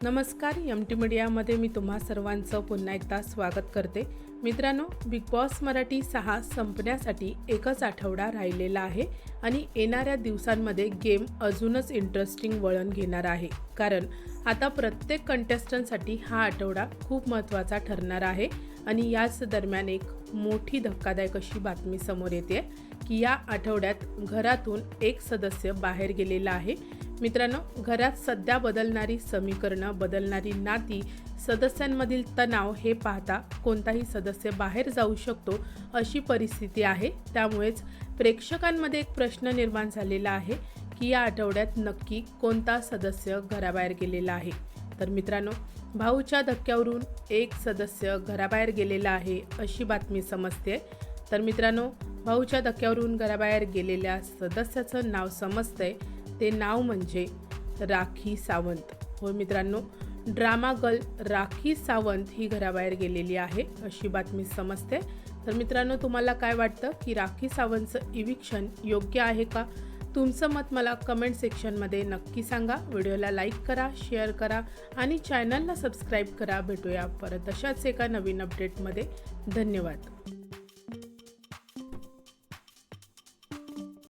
नमस्कार, एम.टी. मीडियामध्ये मी तुम्हा सर्वांचं पुन्हा एकदा स्वागत करते. मित्रांनो, बिग बॉस मराठी 6 संपण्यासाठी एकच आठवडा राहिलेला आहे आणि येणाऱ्या दिवसांमध्ये गेम अजूनच इंटरेस्टिंग वळण घेणार आहे. कारण आता प्रत्येक कंटेस्टंटसाठी हा आठवडा खूप महत्त्वाचा ठरणार आहे आणि याच दरम्यान एक मोठी धक्कादायक अशी बातमी समोर येते की या आठवड्यात घरातून एक सदस्य बाहेर गेलेला आहे. मित्रांनो, घरात सध्या बदलणारी समीकरणं, बदलणारी नाती, सदस्यांमधील तणाव हे पाहता कोणताही सदस्य बाहेर जाऊ शकतो अशी परिस्थिती आहे. त्यामुळेच प्रेक्षकांमध्ये एक प्रश्न निर्माण झालेला आहे की या आठवड्यात नक्की कोणता सदस्य घराबाहेर गेलेला आहे. तर मित्रांनो, भाऊच्या धक्क्यावरून एक सदस्य घराबाहेर गेलेला आहे अशी बातमी समजते. तर मित्रांनो, भाऊच्या धक्क्यावरून घराबाहेर गेलेल्या सदस्याचं नाव समजतंय. ते नाव म्हणजे राखी सावंत. हो मित्रांनो, ड्रामा गर्ल राखी सावंत ही घराबाहेर गेलेली आहे अशी बातमी समजते. तर मित्रांनो, तुम्हाला काय वाटतं की राखी सावंतचं इविक्शन योग्य आहे का? तुमचं मत मला कमेंट सेक्शनमध्ये नक्की सांगा. व्हिडिओला लाईक करा, शेअर करा आणि चॅनलला सबस्क्राईब करा. भेटूया परत अशाच एका नवीन अपडेटमध्ये. धन्यवाद.